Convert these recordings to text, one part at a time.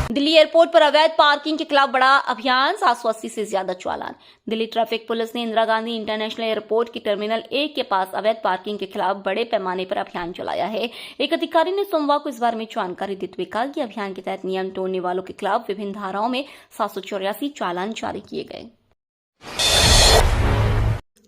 Delhi airport पर अवैध parking के खिलाफ बड़ा अभियान, 780 से ज्यादा चालान। दिल्ली ट्रैफिक पुलिस ने इंदिरा गांधी इंटरनेशनल एयरपोर्ट की टर्मिनल 1 के पास अवैध पार्किंग के खिलाफ बड़े पैमाने पर अभियान चलाया है। एक अधिकारी ने सोमवार को इस बारे में जानकारी देते हुए कहा कि अभियान के तहत नियम तोड़ने वालों के खिलाफ विभिन्न धाराओं में 784 चालान जारी किए गए।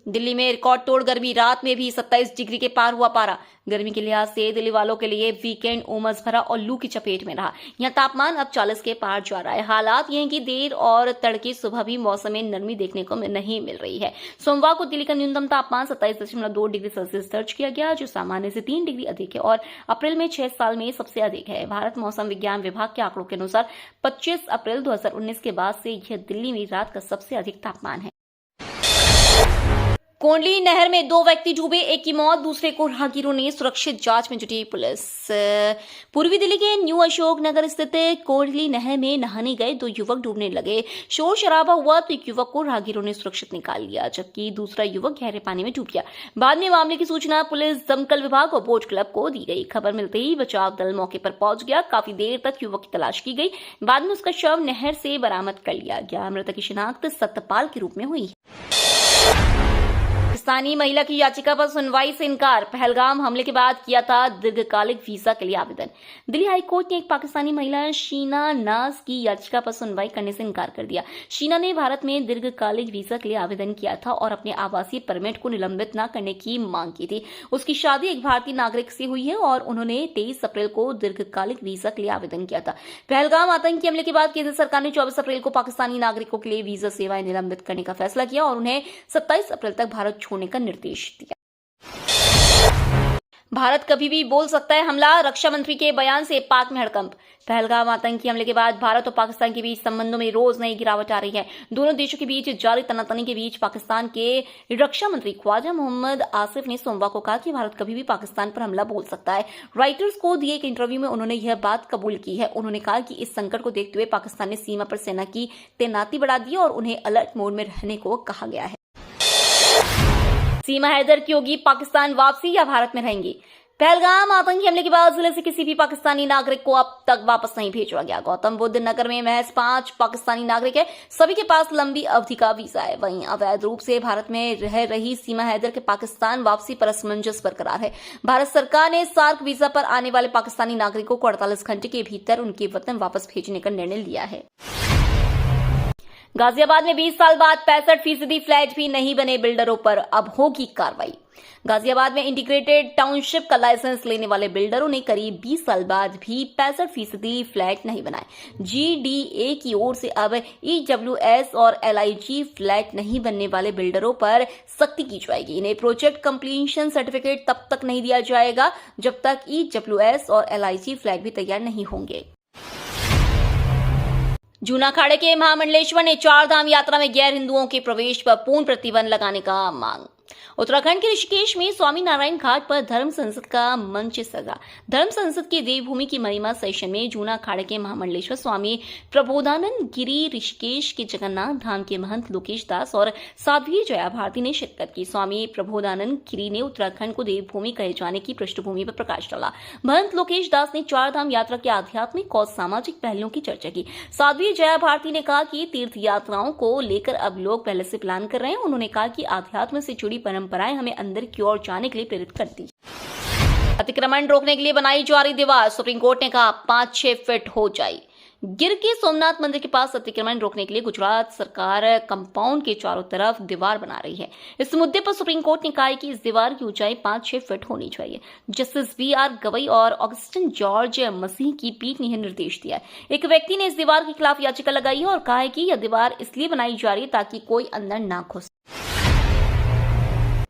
दिल्ली में रिकॉर्ड तोड़ गर्मी, रात में भी 27 डिग्री के पार हुआ पारा। गर्मी के लिहाज से दिल्ली वालों के लिए वीकेंड उमस भरा और लू की चपेट में रहा। यहाँ तापमान अब 40 के पार जा रहा है। हालात ये हैं कि देर और तड़के सुबह भी मौसम में नरमी देखने को नहीं मिल रही है। सोमवार को दिल्ली का न्यूनतम तापमान 27.2 डिग्री सेल्सियस दर्ज किया गया, जो सामान्य से 3 डिग्री अधिक है और अप्रैल में 6 साल में सबसे अधिक है। भारत मौसम विज्ञान विभाग के आंकड़ों के अनुसार 25 अप्रैल 2019 के बाद से यह दिल्ली में रात का सबसे अधिक तापमान है। कोंडली नहर में 2 व्यक्ति डूबे, एक की मौत, दूसरे को राहगीरों ने सुरक्षित जांच में जुटी पुलिस। पूर्वी दिल्ली के न्यू अशोक नगर स्थित कोंडली नहर में नहाने गए 2 युवक डूबने लगे। शोर शराबा हुआ तो एक युवक को राहगीरों ने सुरक्षित निकाल लिया, जबकि दूसरा युवक गहरे पानी में डूब गया। बाद में मामले की सूचना पुलिस, दमकल विभाग और बोट क्लब को दी गई। खबर मिलते ही बचाव दल मौके पर पहुंच गया। काफी देर तक युवक की तलाश की गई। बाद में उसका शव नहर से बरामद कर लिया गया। मृतक की शिनाख्त सतपाल के रूप में हुई। पाकिस्तानी महिला की याचिका पर सुनवाई से इनकार। पहलगाम हमले के बाद किया था दीर्घकालिक वीजा के लिए आवेदन। दिल्ली हाईकोर्ट ने एक पाकिस्तानी महिला शीना नाज की याचिका पर सुनवाई करने से इनकार कर दिया। शीना ने भारत में दीर्घकालिक वीजा के लिए आवेदन किया था और अपने आवासीय परमिट को निलंबित न करने की मांग की थी। उसकी शादी एक भारतीय नागरिक से हुई है और उन्होंने 23 अप्रैल को दीर्घकालिक वीजा के लिए आवेदन किया था। पहलगाम आतंकी हमले के बाद केंद्र सरकार ने 24 अप्रैल को पाकिस्तानी नागरिकों के लिए वीजा सेवाएं निलंबित करने का फैसला किया और उन्हें 27 अप्रैल तक भारत छोड़ने का निर्देश दिया। भारत कभी भी बोल सकता है हमला, रक्षा मंत्री के बयान से पाक में हड़कंप। पहलगाम आतंकी हमले के बाद भारत और पाकिस्तान के बीच संबंधों में रोज नई गिरावट आ रही है। दोनों देशों के बीच जारी तनातनी के बीच पाकिस्तान के रक्षा मंत्री ख्वाजा मोहम्मद आसिफ ने सोमवार को कहा कि भारत कभी भी पाकिस्तान पर हमला बोल सकता है। रॉयटर्स को दिए एक इंटरव्यू में उन्होंने यह बात कबूल की है। उन्होंने कहा कि इस संकट को देखते हुए पाकिस्तान ने सीमा पर सेना की तैनाती बढ़ा दी और उन्हें अलर्ट मोड में रहने को कहा गया है। सीमा हैदर की होगी पाकिस्तान वापसी या भारत में रहेंगी? पहलगाम आतंकी हमले के बाद जिले से किसी भी पाकिस्तानी नागरिक को अब तक वापस नहीं भेजा गया। गौतम बुद्ध नगर में महज 5 पाकिस्तानी नागरिक है। सभी के पास लंबी अवधि का वीजा है। वहीं अवैध रूप से भारत में रह रही सीमा हैदर के पाकिस्तान वापसी पर असमंजस बरकरार है। भारत सरकार ने सार्क वीजा पर आने वाले पाकिस्तानी नागरिकों को 48 घंटे के भीतर उनके वतन वापस भेजने का निर्णय लिया है। गाजियाबाद में 20 साल बाद 65% फ्लैट भी नहीं बने बिल्डरों पर अब होगी कार्रवाई। गाजियाबाद में इंटीग्रेटेड टाउनशिप का लाइसेंस लेने वाले बिल्डरों ने करीब 20 साल बाद भी 65% फ्लैट नहीं बनाए। GDA की ओर से अब EWS और LIG फ्लैट नहीं बनने वाले बिल्डरों पर सख्ती की जाएगी। इन्हें प्रोजेक्ट कंप्लीशन सर्टिफिकेट तब तक नहीं दिया जाएगा जब तक EWS और LIG फ्लैट भी तैयार नहीं होंगे। जूना अखाड़े के महामंडलेश्वर ने 4 धाम यात्रा में गैर हिंदुओं के प्रवेश पर पूर्ण प्रतिबंध लगाने का मांग। उत्तराखंड के ऋषिकेश में स्वामी नारायण घाट पर धर्म संसद का मंच सजा। धर्म संसद की देवभूमि की महिमा सेशन में जूना अखाड़े के महामंडलेश्वर स्वामी प्रबोधानंद गिरी, ऋषिकेश के जगन्नाथ धाम के महंत लोकेश दास और साध्वी जया भारती ने शिरकत की। स्वामी प्रबोधानंद गिरी ने उत्तराखंड को देवभूमि कहे जाने की पृष्ठभूमि पर प्रकाश डाला। महंत लोकेश दास ने 4 धाम यात्रा के आध्यात्मिक और सामाजिक पहलुओं की चर्चा की। साध्वी जया भारती ने कहा कि तीर्थ यात्राओं को लेकर अब लोग पहले से प्लान कर रहे हैं। उन्होंने कहा कि आध्यात्म से जुड़ी परंपराएं हमें अंदर की ओर जाने के लिए प्रेरित करती है। अतिक्रमण रोकने के लिए बनाई जा रही दीवार, सुप्रीम कोर्ट ने कहा 5-6 फीट हो जाए। गिर के सोमनाथ मंदिर के पास अतिक्रमण रोकने के लिए गुजरात सरकार कंपाउंड के चारों तरफ दीवार बना रही है। इस मुद्दे पर सुप्रीम कोर्ट ने कहा है कि इस दीवार की ऊंचाई 5-6 फीट होनी चाहिए। जस्टिस BR गवई और ऑगस्टिन जॉर्ज मसीह की पीठ ने यह निर्देश दिया है। एक व्यक्ति ने इस दीवार के खिलाफ याचिका लगाई है और कहा है कि यह दीवार इसलिए बनाई जा रही है ताकि कोई अंदर ना घुस।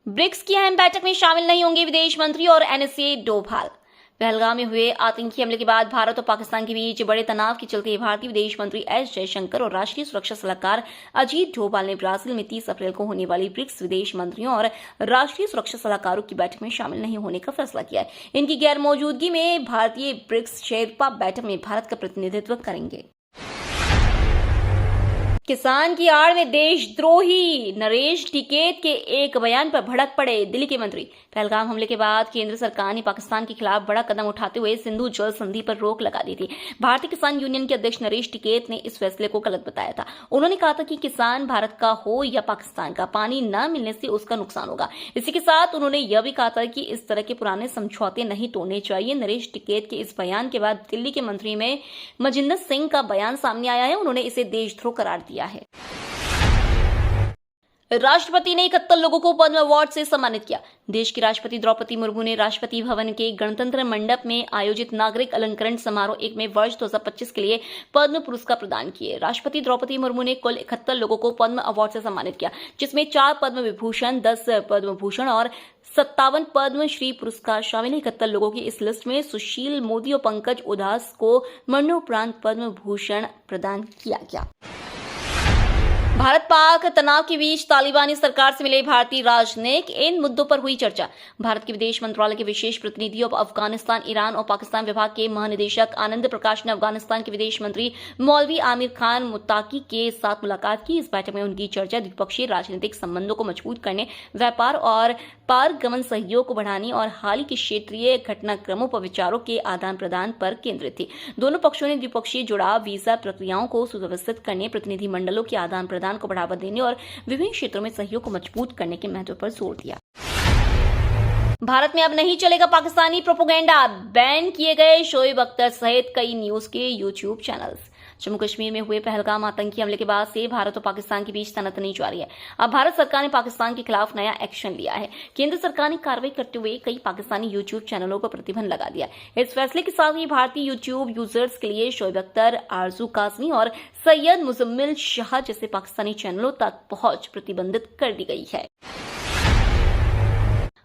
ब्रिक्स की अहम बैठक में शामिल नहीं होंगे विदेश मंत्री और NSA डोभाल। पहलगाम में हुए आतंकी हमले के बाद भारत और पाकिस्तान के बीच बड़े तनाव के चलते भारतीय विदेश मंत्री S जयशंकर और राष्ट्रीय सुरक्षा सलाहकार अजीत डोभाल ने ब्राजील में 30 अप्रैल को होने वाली ब्रिक्स विदेश मंत्रियों और राष्ट्रीय सुरक्षा सलाहकारों की बैठक में शामिल नहीं होने का फैसला किया है। इनकी गैर मौजूदगी में भारतीय ब्रिक्स शेरपा बैठक में भारत का प्रतिनिधित्व करेंगे। किसान की आड़ में देशद्रोही नरेश टिकैत के एक बयान पर भड़क पड़े दिल्ली के मंत्री। पहलगाम हमले के बाद केंद्र सरकार ने पाकिस्तान के खिलाफ बड़ा कदम उठाते हुए सिंधु जल संधि पर रोक लगा दी थी। भारतीय किसान यूनियन के अध्यक्ष नरेश टिकैत ने इस फैसले को गलत बताया था। उन्होंने कहा था कि किसान भारत का हो या पाकिस्तान का, पानी न मिलने से उसका नुकसान होगा। इसी के साथ उन्होंने यह भी कहा था कि इस तरह के पुराने समझौते नहीं तोड़ने चाहिए। नरेश टिकैत के इस बयान के बाद दिल्ली के मंत्री में मजिंदर सिंह का बयान सामने आया है। उन्होंने इसे देशद्रोह करार दिया है। राष्ट्रपति ने 71 लोगों को पद्म अवार्ड से सम्मानित किया। देश की राष्ट्रपति द्रौपदी मुर्मू ने राष्ट्रपति भवन के गणतंत्र मंडप में आयोजित नागरिक अलंकरण समारोह 1 में वर्ष 2025 के लिए पद्म पुरस्कार प्रदान किए। राष्ट्रपति द्रौपदी मुर्मू ने कुल 71 लोगों को पद्म अवार्ड से सम्मानित किया, जिसमें 4 पद्म विभूषण, 10 पद्म भूषण और 57 पद्म श्री पुरस्कार शामिल हैं। 71 लोगों की इस लिस्ट में सुशील मोदी और पंकज उधास को मरणोपरांत पद्म भूषण प्रदान किया गया। भारत पाक तनाव के बीच तालिबानी सरकार से मिले भारतीय राजनयिक, इन मुद्दों पर हुई चर्चा। भारत के विदेश मंत्रालय के विशेष प्रतिनिधि और अफगानिस्तान, ईरान और पाकिस्तान विभाग के महानिदेशक आनंद प्रकाश ने अफगानिस्तान के विदेश मंत्री मौलवी आमिर खान मुत्ताकी के साथ मुलाकात की। इस बैठक में उनकी चर्चा द्विपक्षीय राजनीतिक संबंधों को मजबूत करने, व्यापार और पारगमन सहयोग को बढ़ाने और हाल ही के क्षेत्रीय घटनाक्रमों पर विचारों के आदान प्रदान पर केंद्रित थी। दोनों पक्षों ने द्विपक्षीय जुड़ाव, वीजा प्रक्रियाओं को सुव्यवस्थित करने, प्रतिनिधि मंडलों के आदान प्रदान को बढ़ावा देने और विभिन्न क्षेत्रों में सहयोग को मजबूत करने के महत्व पर जोर दिया। भारत में अब नहीं चलेगा पाकिस्तानी प्रोपेगेंडा, बैन किए गए शोएब अख्तर सहित कई न्यूज के यूट्यूब चैनल्स। जम्मू कश्मीर में हुए पहलगाम आतंकी हमले के बाद से भारत और पाकिस्तान के बीच तनातनी जारी है। अब भारत सरकार ने पाकिस्तान के खिलाफ नया एक्शन लिया है। केंद्र सरकार ने कार्रवाई करते हुए कई पाकिस्तानी यूट्यूब चैनलों पर प्रतिबंध लगा दिया। इस फैसले के साथ ही भारतीय यूट्यूब यूजर्स के लिए शोएब अख्तर, आरजू काजमी और सैयद मुजम्मिल शाह जैसे पाकिस्तानी चैनलों तक पहुंच प्रतिबंधित कर दी गई है।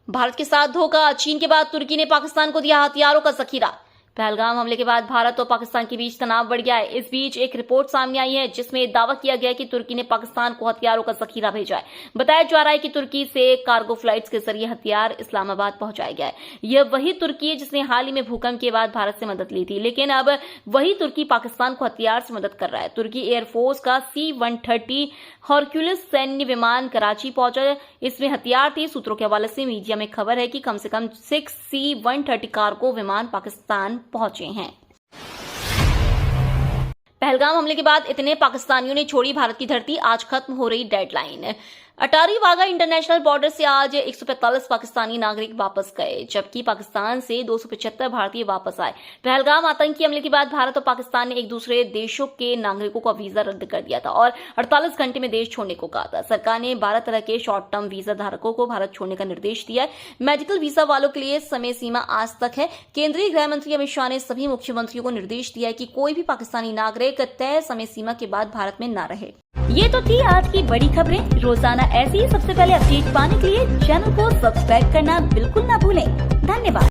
भारत के साथ धोखा, चीन के बाद तुर्की ने पाकिस्तान को दिया हथियारों का जखीरा। पहलगाम हमले के बाद भारत और पाकिस्तान के बीच तनाव बढ़ गया है। इस बीच एक रिपोर्ट सामने आई है जिसमें दावा किया गया है कि तुर्की ने पाकिस्तान को हथियारों का जखीरा भेजा है। बताया जा रहा है कि तुर्की से कार्गो फ्लाइट्स के जरिए हथियार इस्लामाबाद पहुंचाया गया है। यह वही तुर्की है जिसने हाल ही में भूकंप के बाद भारत से मदद ली थी, लेकिन अब वही तुर्की पाकिस्तान को हथियार से मदद कर रहा है। तुर्की एयरफोर्स का C-130 हॉर्क्यूलिस सैन्य विमान कराची पहुंचा। इसमें हथियार थे। सूत्रों के हवाले से मीडिया में खबर है कि कम से कम 6 C-130 कार्गो विमान पाकिस्तान पहुंचे हैं। पहलगाम हमले के बाद इतने पाकिस्तानियों ने छोड़ी भारत की धरती, आज खत्म हो रही deadline. Attari Wagah international border से आज 145 पाकिस्तानी नागरिक वापस गए, जबकि पाकिस्तान से 275 भारतीय वापस आए। पहलगाम आतंकी हमले के बाद भारत और पाकिस्तान ने एक दूसरे देशों के नागरिकों का वीजा रद्द कर दिया था और 48 घंटे में देश छोड़ने को कहा था। सरकार ने 12 तरह के शॉर्ट टर्म वीजा धारकों को भारत छोड़ने का निर्देश दिया है। मेडिकल वीजा वालों के लिए समय सीमा आज तक है। केंद्रीय गृह मंत्री अमित शाह ने सभी मुख्यमंत्रियों को निर्देश दिया है कि कोई भी पाकिस्तानी नागरिक तय समय सीमा के बाद भारत में न रहे। ये तो थी आज की बड़ी खबरें। रोजाना ऐसी ही सबसे पहले अपडेट पाने के लिए चैनल को सब्सक्राइब करना बिल्कुल ना भूलें। धन्यवाद।